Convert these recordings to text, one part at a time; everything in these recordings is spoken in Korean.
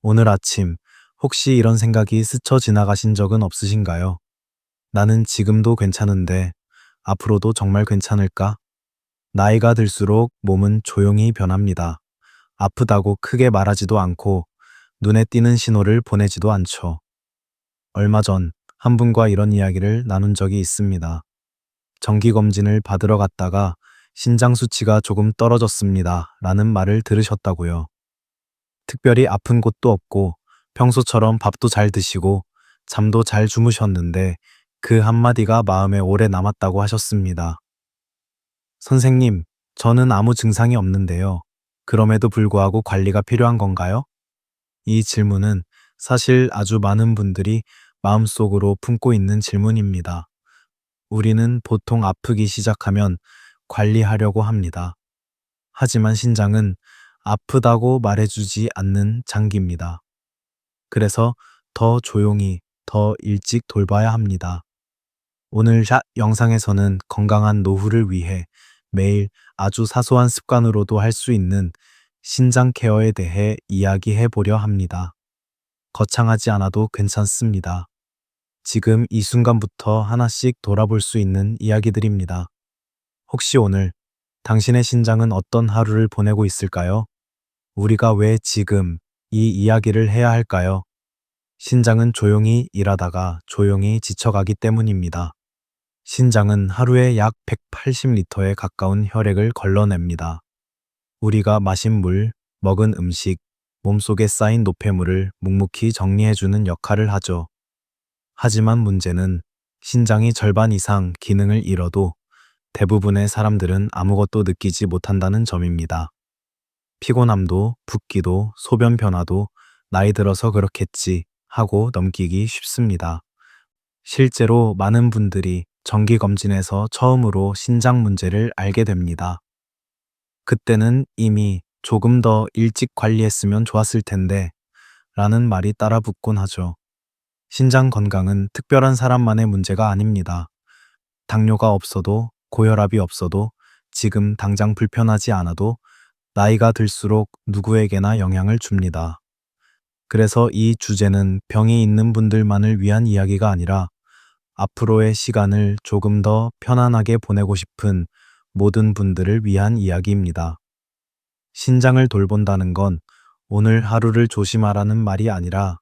오늘 아침 혹시 이런 생각이 스쳐 지나가신 적은 없으신가요? 나는 지금도 괜찮은데 앞으로도 정말 괜찮을까? 나이가 들수록 몸은 조용히 변합니다. 아프다고 크게 말하지도 않고 눈에 띄는 신호를 보내지도 않죠. 얼마 전 한 분과 이런 이야기를 나눈 적이 있습니다. 정기검진을 받으러 갔다가 신장 수치가 조금 떨어졌습니다. 라는 말을 들으셨다고요. 특별히 아픈 곳도 없고 평소처럼 밥도 잘 드시고 잠도 잘 주무셨는데 그 한마디가 마음에 오래 남았다고 하셨습니다. 선생님, 저는 아무 증상이 없는데요. 그럼에도 불구하고 관리가 필요한 건가요? 이 질문은 사실 아주 많은 분들이 마음속으로 품고 있는 질문입니다. 우리는 보통 아프기 시작하면 관리하려고 합니다. 하지만 신장은 아프다고 말해주지 않는 장기입니다. 그래서 더 조용히, 더 일찍 돌봐야 합니다. 오늘 영상에서는 건강한 노후를 위해 매일 아주 사소한 습관으로도 할 수 있는 신장 케어에 대해 이야기해 보려 합니다. 거창하지 않아도 괜찮습니다. 지금 이 순간부터 하나씩 돌아볼 수 있는 이야기들입니다. 혹시 오늘 당신의 신장은 어떤 하루를 보내고 있을까요? 우리가 왜 지금 이 이야기를 해야 할까요? 신장은 조용히 일하다가 조용히 지쳐가기 때문입니다. 신장은 하루에 약 180리터에 가까운 혈액을 걸러냅니다. 우리가 마신 물, 먹은 음식, 몸속에 쌓인 노폐물을 묵묵히 정리해주는 역할을 하죠. 하지만 문제는 신장이 절반 이상 기능을 잃어도 대부분의 사람들은 아무것도 느끼지 못한다는 점입니다. 피곤함도, 붓기도, 소변 변화도 나이 들어서 그렇겠지 하고 넘기기 쉽습니다. 실제로 많은 분들이 정기검진에서 처음으로 신장 문제를 알게 됩니다. 그때는 이미 조금 더 일찍 관리했으면 좋았을 텐데 라는 말이 따라 붙곤 하죠. 신장 건강은 특별한 사람만의 문제가 아닙니다. 당뇨가 없어도, 고혈압이 없어도, 지금 당장 불편하지 않아도 나이가 들수록 누구에게나 영향을 줍니다. 그래서 이 주제는 병이 있는 분들만을 위한 이야기가 아니라 앞으로의 시간을 조금 더 편안하게 보내고 싶은 모든 분들을 위한 이야기입니다. 신장을 돌본다는 건 오늘 하루를 조심하라는 말이 아니라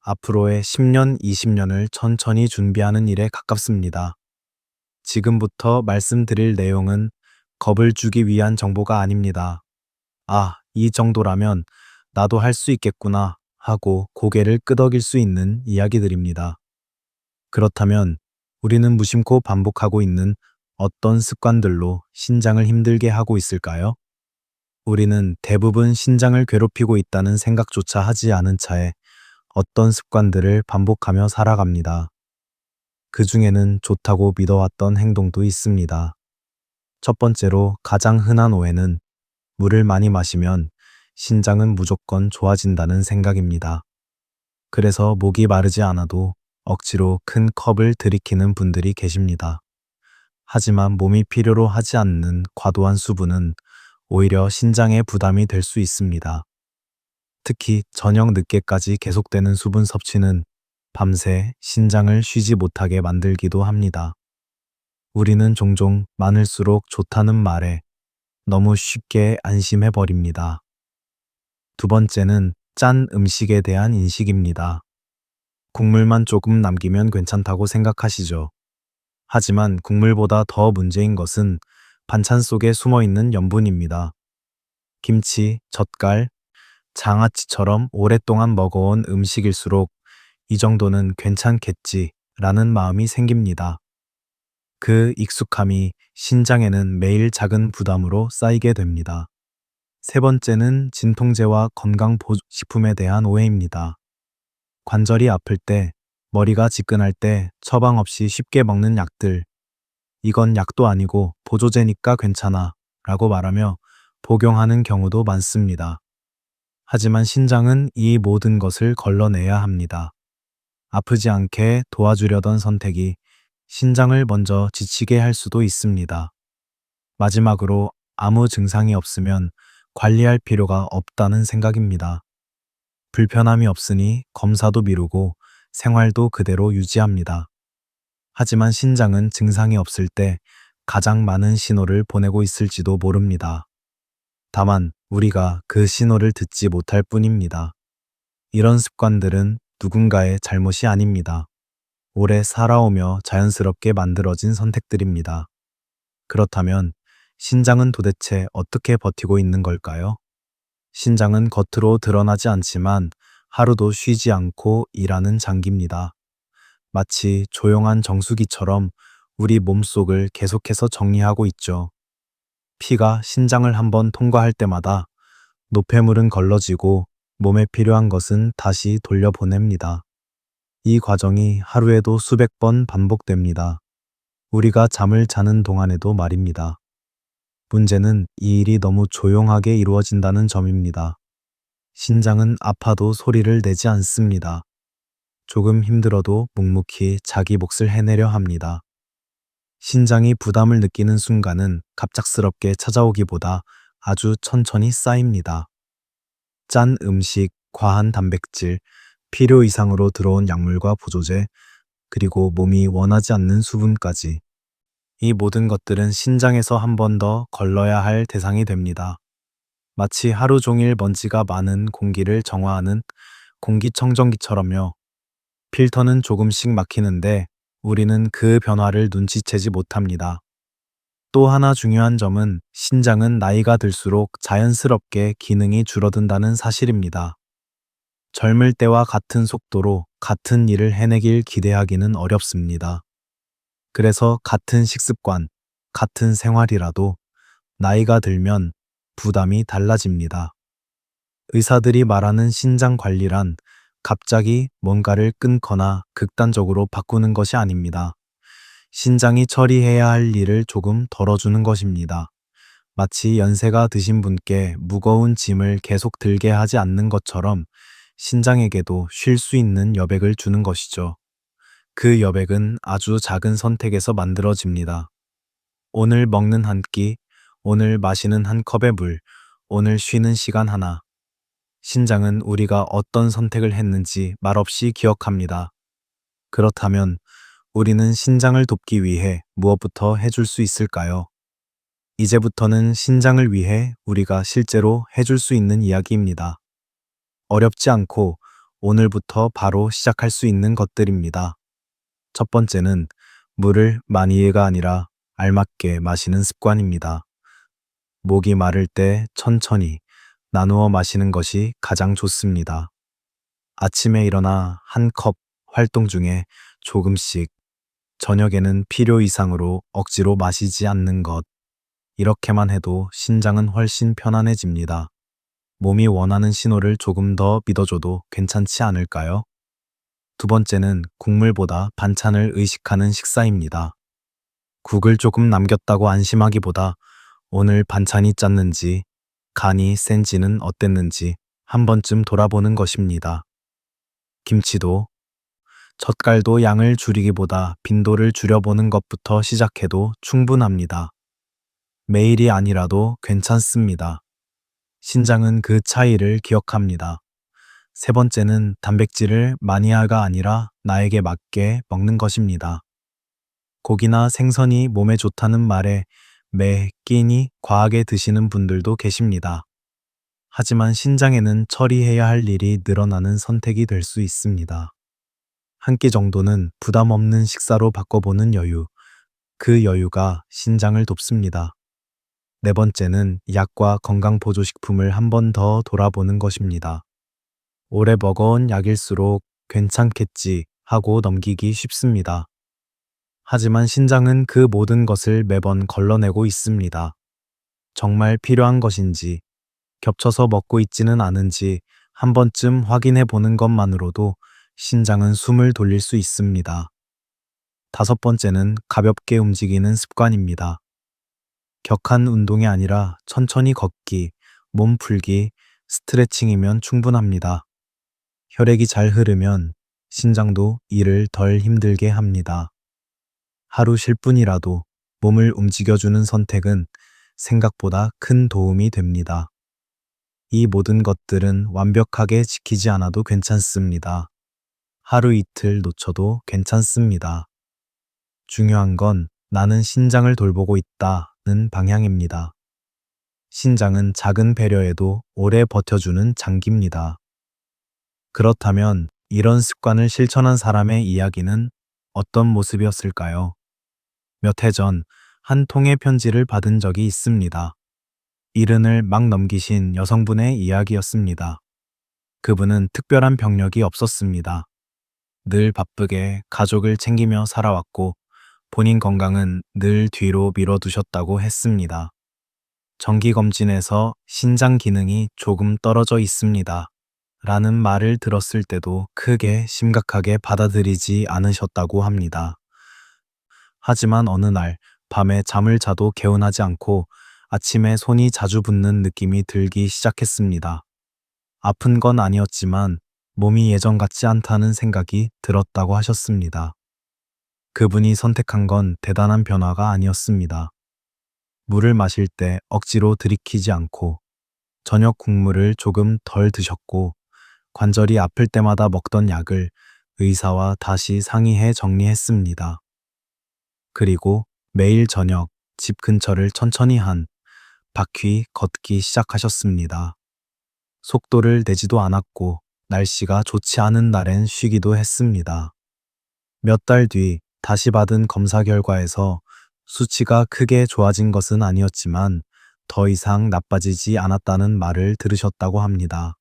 앞으로의 10년, 20년을 천천히 준비하는 일에 가깝습니다. 지금부터 말씀드릴 내용은 겁을 주기 위한 정보가 아닙니다. 아, 이 정도라면 나도 할 수 있겠구나 하고 고개를 끄덕일 수 있는 이야기들입니다. 그렇다면 우리는 무심코 반복하고 있는 어떤 습관들로 신장을 힘들게 하고 있을까요? 우리는 대부분 신장을 괴롭히고 있다는 생각조차 하지 않은 차에 어떤 습관들을 반복하며 살아갑니다. 그 중에는 좋다고 믿어왔던 행동도 있습니다. 첫 번째로 가장 흔한 오해는 물을 많이 마시면 신장은 무조건 좋아진다는 생각입니다. 그래서 목이 마르지 않아도 억지로 큰 컵을 들이키는 분들이 계십니다. 하지만 몸이 필요로 하지 않는 과도한 수분은 오히려 신장에 부담이 될 수 있습니다. 특히 저녁 늦게까지 계속되는 수분 섭취는 밤새 신장을 쉬지 못하게 만들기도 합니다. 우리는 종종 많을수록 좋다는 말에 너무 쉽게 안심해버립니다. 두 번째는 짠 음식에 대한 인식입니다. 국물만 조금 남기면 괜찮다고 생각하시죠. 하지만 국물보다 더 문제인 것은 반찬 속에 숨어있는 염분입니다. 김치, 젓갈, 장아찌처럼 오랫동안 먹어온 음식일수록 이 정도는 괜찮겠지라는 마음이 생깁니다. 그 익숙함이 신장에는 매일 작은 부담으로 쌓이게 됩니다. 세 번째는 진통제와 건강보조식품에 대한 오해입니다. 관절이 아플 때, 머리가 지끈할 때 처방 없이 쉽게 먹는 약들, 이건 약도 아니고 보조제니까 괜찮아 라고 말하며 복용하는 경우도 많습니다. 하지만 신장은 이 모든 것을 걸러내야 합니다. 아프지 않게 도와주려던 선택이 신장을 먼저 지치게 할 수도 있습니다. 마지막으로 아무 증상이 없으면 관리할 필요가 없다는 생각입니다. 불편함이 없으니 검사도 미루고 생활도 그대로 유지합니다. 하지만 신장은 증상이 없을 때 가장 많은 신호를 보내고 있을지도 모릅니다. 다만 우리가 그 신호를 듣지 못할 뿐입니다. 이런 습관들은 누군가의 잘못이 아닙니다. 오래 살아오며 자연스럽게 만들어진 선택들입니다. 그렇다면 신장은 도대체 어떻게 버티고 있는 걸까요? 신장은 겉으로 드러나지 않지만 하루도 쉬지 않고 일하는 장기입니다. 마치 조용한 정수기처럼 우리 몸속을 계속해서 정리하고 있죠. 피가 신장을 한번 통과할 때마다 노폐물은 걸러지고 몸에 필요한 것은 다시 돌려보냅니다. 이 과정이 하루에도 수백 번 반복됩니다. 우리가 잠을 자는 동안에도 말입니다. 문제는 이 일이 너무 조용하게 이루어진다는 점입니다. 신장은 아파도 소리를 내지 않습니다. 조금 힘들어도 묵묵히 자기 몫을 해내려 합니다. 신장이 부담을 느끼는 순간은 갑작스럽게 찾아오기보다 아주 천천히 쌓입니다. 짠 음식, 과한 단백질, 필요 이상으로 들어온 약물과 보조제, 그리고 몸이 원하지 않는 수분까지. 이 모든 것들은 신장에서 한 번 더 걸러야 할 대상이 됩니다. 마치 하루 종일 먼지가 많은 공기를 정화하는 공기청정기처럼요. 필터는 조금씩 막히는데 우리는 그 변화를 눈치채지 못합니다. 또 하나 중요한 점은 신장은 나이가 들수록 자연스럽게 기능이 줄어든다는 사실입니다. 젊을 때와 같은 속도로 같은 일을 해내길 기대하기는 어렵습니다. 그래서 같은 식습관, 같은 생활이라도 나이가 들면 부담이 달라집니다. 의사들이 말하는 신장 관리란 갑자기 뭔가를 끊거나 극단적으로 바꾸는 것이 아닙니다. 신장이 처리해야 할 일을 조금 덜어주는 것입니다. 마치 연세가 드신 분께 무거운 짐을 계속 들게 하지 않는 것처럼 신장에게도 쉴 수 있는 여백을 주는 것이죠. 그 여백은 아주 작은 선택에서 만들어집니다. 오늘 먹는 한 끼, 오늘 마시는 한 컵의 물, 오늘 쉬는 시간 하나. 신장은 우리가 어떤 선택을 했는지 말없이 기억합니다. 그렇다면 우리는 신장을 돕기 위해 무엇부터 해줄 수 있을까요? 이제부터는 신장을 위해 우리가 실제로 해줄 수 있는 이야기입니다. 어렵지 않고 오늘부터 바로 시작할 수 있는 것들입니다. 첫 번째는 물을 많이가 아니라 알맞게 마시는 습관입니다. 목이 마를 때 천천히 나누어 마시는 것이 가장 좋습니다. 아침에 일어나 한 컵 활동 중에 조금씩, 저녁에는 필요 이상으로 억지로 마시지 않는 것. 이렇게만 해도 신장은 훨씬 편안해집니다. 몸이 원하는 신호를 조금 더 믿어줘도 괜찮지 않을까요? 두 번째는 국물보다 반찬을 의식하는 식사입니다. 국을 조금 남겼다고 안심하기보다 오늘 반찬이 짰는지, 간이 센지는 어땠는지 한 번쯤 돌아보는 것입니다. 김치도, 젓갈도 양을 줄이기보다 빈도를 줄여보는 것부터 시작해도 충분합니다. 매일이 아니라도 괜찮습니다. 신장은 그 차이를 기억합니다. 세 번째는 단백질을 마니아가 아니라 나에게 맞게 먹는 것입니다. 고기나 생선이 몸에 좋다는 말에 매 끼니 과하게 드시는 분들도 계십니다. 하지만 신장에는 처리해야 할 일이 늘어나는 선택이 될 수 있습니다. 한 끼 정도는 부담 없는 식사로 바꿔보는 여유, 그 여유가 신장을 돕습니다. 네 번째는 약과 건강보조식품을 한 번 더 돌아보는 것입니다. 오래 먹어온 약일수록 괜찮겠지 하고 넘기기 쉽습니다. 하지만 신장은 그 모든 것을 매번 걸러내고 있습니다. 정말 필요한 것인지, 겹쳐서 먹고 있지는 않은지 한 번쯤 확인해 보는 것만으로도 신장은 숨을 돌릴 수 있습니다. 다섯 번째는 가볍게 움직이는 습관입니다. 격한 운동이 아니라 천천히 걷기, 몸 풀기, 스트레칭이면 충분합니다. 혈액이 잘 흐르면 신장도 일을 덜 힘들게 합니다. 하루 쉴 뿐이라도 몸을 움직여주는 선택은 생각보다 큰 도움이 됩니다. 이 모든 것들은 완벽하게 지키지 않아도 괜찮습니다. 하루 이틀 놓쳐도 괜찮습니다. 중요한 건 나는 신장을 돌보고 있다는 방향입니다. 신장은 작은 배려에도 오래 버텨주는 장기입니다. 그렇다면 이런 습관을 실천한 사람의 이야기는 어떤 모습이었을까요? 몇 해 전 한 통의 편지를 받은 적이 있습니다. 이른을 막 넘기신 여성분의 이야기였습니다. 그분은 특별한 병력이 없었습니다. 늘 바쁘게 가족을 챙기며 살아왔고 본인 건강은 늘 뒤로 미뤄두셨다고 했습니다. 정기검진에서 신장 기능이 조금 떨어져 있습니다. 라는 말을 들었을 때도 크게 심각하게 받아들이지 않으셨다고 합니다. 하지만 어느 날 밤에 잠을 자도 개운하지 않고 아침에 손이 자주 붓는 느낌이 들기 시작했습니다. 아픈 건 아니었지만 몸이 예전 같지 않다는 생각이 들었다고 하셨습니다. 그분이 선택한 건 대단한 변화가 아니었습니다. 물을 마실 때 억지로 들이키지 않고 저녁 국물을 조금 덜 드셨고 관절이 아플 때마다 먹던 약을 의사와 다시 상의해 정리했습니다. 그리고 매일 저녁 집 근처를 천천히 한 바퀴 걷기 시작하셨습니다. 속도를 내지도 않았고 날씨가 좋지 않은 날엔 쉬기도 했습니다. 몇 달 뒤 다시 받은 검사 결과에서 수치가 크게 좋아진 것은 아니었지만 더 이상 나빠지지 않았다는 말을 들으셨다고 합니다.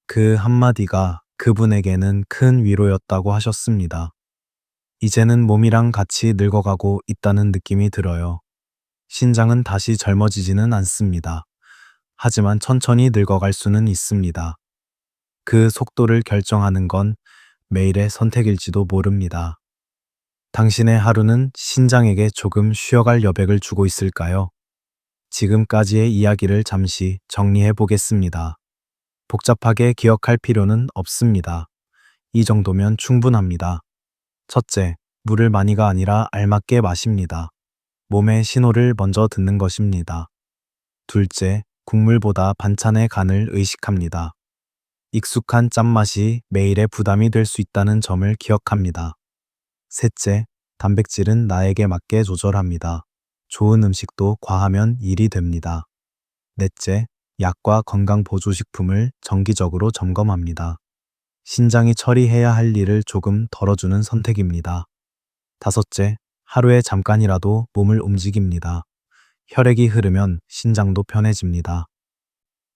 그 한마디가 그분에게는 큰 위로였다고 하셨습니다. 이제는 몸이랑 같이 늙어가고 있다는 느낌이 들어요. 신장은 다시 젊어지지는 않습니다. 하지만 천천히 늙어갈 수는 있습니다. 그 속도를 결정하는 건 매일의 선택일지도 모릅니다. 당신의 하루는 신장에게 조금 쉬어갈 여백을 주고 있을까요? 지금까지의 이야기를 잠시 정리해 보겠습니다. 복잡하게 기억할 필요는 없습니다. 이 정도면 충분합니다. 첫째, 물을 많이가 아니라 알맞게 마십니다. 몸의 신호를 먼저 듣는 것입니다. 둘째, 국물보다 반찬의 간을 의식합니다. 익숙한 짠맛이 매일의 부담이 될 수 있다는 점을 기억합니다. 셋째, 단백질은 나에게 맞게 조절합니다. 좋은 음식도 과하면 일이 됩니다. 넷째, 약과 건강보조식품을 정기적으로 점검합니다. 신장이 처리해야 할 일을 조금 덜어주는 선택입니다. 다섯째, 하루에 잠깐이라도 몸을 움직입니다. 혈액이 흐르면 신장도 편해집니다.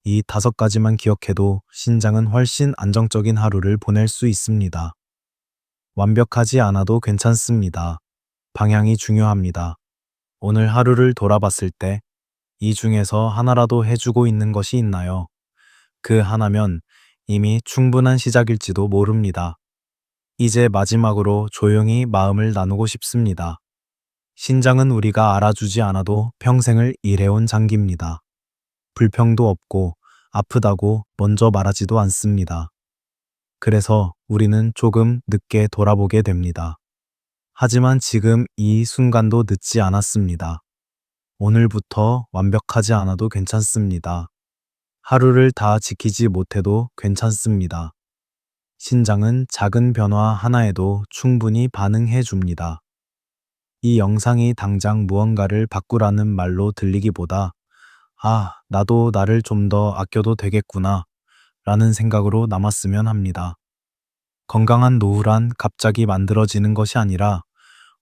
이 5가지만 기억해도 신장은 훨씬 안정적인 하루를 보낼 수 있습니다. 완벽하지 않아도 괜찮습니다. 방향이 중요합니다. 오늘 하루를 돌아봤을 때 이 중에서 하나라도 해주고 있는 것이 있나요? 그 하나면 이미 충분한 시작일지도 모릅니다. 이제 마지막으로 조용히 마음을 나누고 싶습니다. 신장은 우리가 알아주지 않아도 평생을 일해온 장기입니다. 불평도 없고 아프다고 먼저 말하지도 않습니다. 그래서 우리는 조금 늦게 돌아보게 됩니다. 하지만 지금 이 순간도 늦지 않았습니다. 오늘부터 완벽하지 않아도 괜찮습니다. 하루를 다 지키지 못해도 괜찮습니다. 신장은 작은 변화 하나에도 충분히 반응해 줍니다. 이 영상이 당장 무언가를 바꾸라는 말로 들리기보다 나도 나를 좀 더 아껴도 되겠구나 라는 생각으로 남았으면 합니다. 건강한 노후란 갑자기 만들어지는 것이 아니라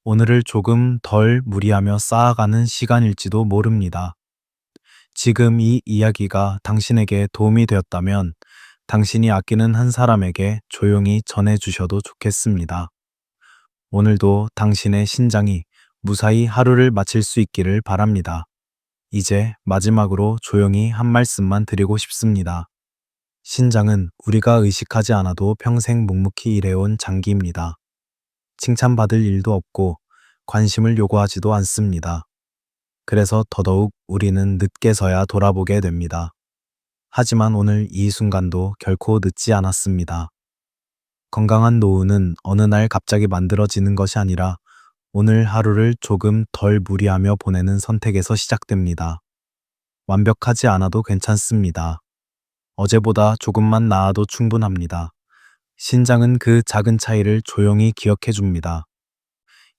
오늘을 조금 덜 무리하며 쌓아가는 시간일지도 모릅니다. 지금 이 이야기가 당신에게 도움이 되었다면 당신이 아끼는 한 사람에게 조용히 전해주셔도 좋겠습니다. 오늘도 당신의 신장이 무사히 하루를 마칠 수 있기를 바랍니다. 이제 마지막으로 조용히 한 말씀만 드리고 싶습니다. 신장은 우리가 의식하지 않아도 평생 묵묵히 일해온 장기입니다. 칭찬받을 일도 없고 관심을 요구하지도 않습니다. 그래서 더더욱 우리는 늦게서야 돌아보게 됩니다. 하지만 오늘 이 순간도 결코 늦지 않았습니다. 건강한 노후는 어느 날 갑자기 만들어지는 것이 아니라 오늘 하루를 조금 덜 무리하며 보내는 선택에서 시작됩니다. 완벽하지 않아도 괜찮습니다. 어제보다 조금만 나아도 충분합니다. 신장은 그 작은 차이를 조용히 기억해 줍니다.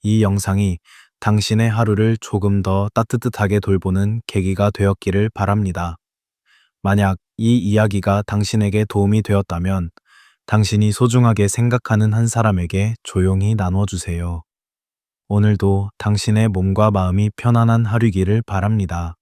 이 영상이 당신의 하루를 조금 더 따뜻하게 돌보는 계기가 되었기를 바랍니다. 만약 이 이야기가 당신에게 도움이 되었다면 당신이 소중하게 생각하는 한 사람에게 조용히 나눠주세요. 오늘도 당신의 몸과 마음이 편안한 하루이기를 바랍니다.